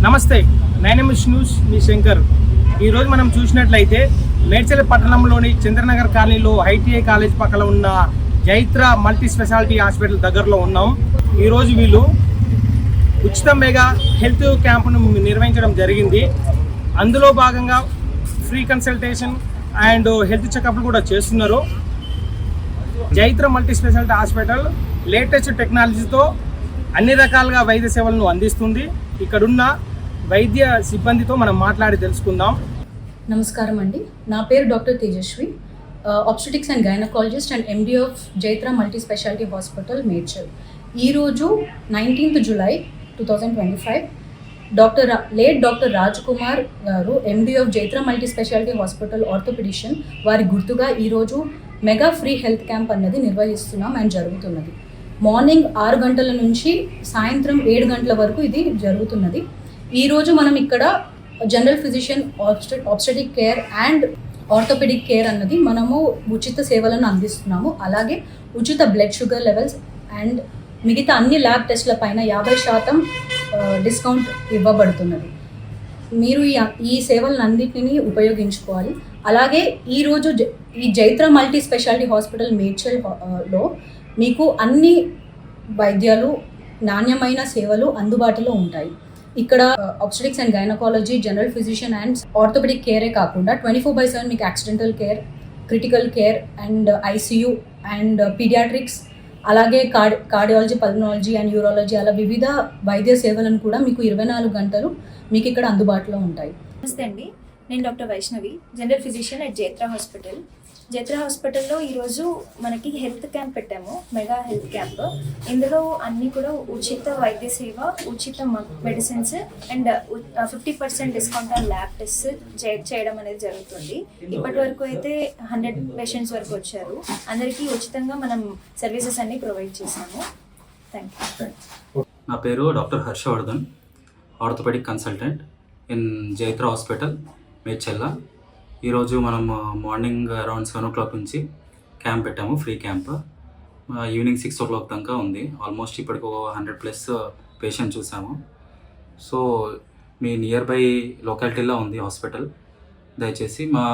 నమస్తే, dynamic news మీ శంకర్. ఈరోజు మనం చూసినట్లయితే మేడ్చల్ పట్టణంలోని చంద్రనగర్ కాలనీలో ఐటీఐ కాలేజ్ పక్కన ఉన్న జైత్ర మల్టీ స్పెషాలిటీ హాస్పిటల్ దగ్గరలో ఉన్నాం. ఈరోజు వీళ్ళు ఉచిత మెగా హెల్త్ క్యాంపును నిర్వహించడం జరిగింది. అందులో భాగంగా ఫ్రీ కన్సల్టేషన్ అండ్ హెల్త్ చెకప్లు కూడా చేస్తున్నారు. జైత్ర మల్టీ స్పెషాలిటీ హాస్పిటల్ లేటెస్ట్ టెక్నాలజీతో అన్ని రకాలుగా వైద్య సేవలను అందిస్తుంది. ఇక్కడున్న వైద్య సిబ్బందితో మనం మాట్లాడి తెలుసుకుందాం. నమస్కారం అండి, నా పేరు doctor Tejaswi, obstetrics and gynaecologist and MD of Jaitra multi speciality hospital Medchal. ఈరోజు 19th July 2025 doctor Raj Kumar గారు, MD of Jaitra multi speciality hospital orthopaedician, వారి గుర్తుగా ఈరోజు మెగా ఫ్రీ హెల్త్ క్యాంప్ అన్నది నిర్వహిస్తున్నాం అండ్ జరుగుతున్నది. మార్నింగ్ 6 గంటల నుంచి సాయంత్రం 7 గంటల వరకు ఇది జరుగుతున్నది. ఈరోజు మనం ఇక్కడ general physician, obstetric care and orthopedic care అన్నది మనము ఉచిత సేవలను అందిస్తున్నాము. అలాగే ఉచిత బ్లడ్ షుగర్ లెవెల్స్ అండ్ మిగతా అన్ని ల్యాబ్ టెస్ట్ల పైన 50% డిస్కౌంట్ ఇవ్వబడుతున్నది. మీరు ఈ సేవలన్నింటినీ ఉపయోగించుకోవాలి. అలాగే ఈరోజు ఈ జైత్ర మల్టీ స్పెషాలిటీ హాస్పిటల్ మేడ్చల్లో మీకు అన్ని వైద్యాలు, నాణ్యమైన సేవలు అందుబాటులో ఉంటాయి. ఇక్కడ obstetrics and gynaecology, general physician and orthopaedic కేరే కాకుండా 24/7 మీకు accidental care, critical care and ICU and paediatrics, అలాగే కార్డియాలజీ, పల్మనాలజీ అండ్ యూరాలజీ, అలా వివిధ వైద్య సేవలను కూడా మీకు 24 గంటలు మీకు ఇక్కడ అందుబాటులో ఉంటాయి. నమస్తే అండి, నేను doctor Vaishnavi, general physician at Jaitra hospital. Jaitra హాస్పిటల్లో ఈరోజు మనకి హెల్త్ క్యాంప్ పెట్టాము, మెగా హెల్త్ క్యాంప్. ఇందులో అన్నీ కూడా ఉచిత వైద్య సేవ, ఉచిత medicines and 50% discount on lab test చేయడం అనేది జరుగుతుంది. ఇప్పటి వరకు అయితే 100 పేషెంట్స్ వరకు వచ్చారు. అందరికీ ఉచితంగా మనం సర్వీసెస్ అన్ని ప్రొవైడ్ చేశాము. Thank you. నా పేరు doctor Harshavardhan, orthopaedic consultant in Jaitra hospital Medchal. ఈరోజు మనం మార్నింగ్ అరౌండ్ 7 o'clock నుంచి క్యాంప్ పెట్టాము, ఫ్రీ క్యాంప్. ఈవినింగ్ 6 o'clock దాకా ఉంది. ఆల్మోస్ట్ ఇప్పటికి 100+ పేషెంట్ చూసాము. సో మీ నియర్ బై లొకాలిటీలో ఉంది హాస్పిటల్. దయచేసి మా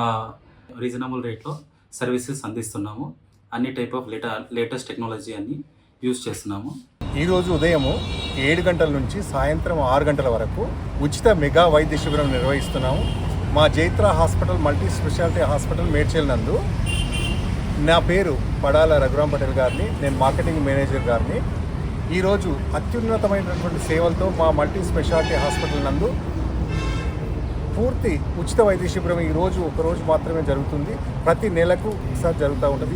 రీజనబుల్ రేట్లో సర్వీసెస్ అందిస్తున్నాము. అన్ని టైప్ ఆఫ్ లేటెస్ట్ టెక్నాలజీ అన్ని యూజ్ చేస్తున్నాము. ఈరోజు ఉదయము 7 గంటల నుంచి సాయంత్రం 6 గంటల వరకు ఉచిత మెగా వైద్య శిబిరం నిర్వహిస్తున్నాము. మా Jaitra hospital multi speciality hospital Medchal నందు. నా పేరు పడాల రఘురామ్ పటేల్ గారిని, నేను మార్కెటింగ్ మేనేజర్ గారిని. ఈరోజు అత్యున్నతమైనటువంటి సేవలతో మా మల్టీ స్పెషాలిటీ హాస్పిటల్ నందు పూర్తి ఉచిత వైద్య శిబిరం ఈరోజు ఒకరోజు మాత్రమే జరుగుతుంది. ప్రతి నెలకు ఒకసారి జరుగుతూ ఉంటుంది.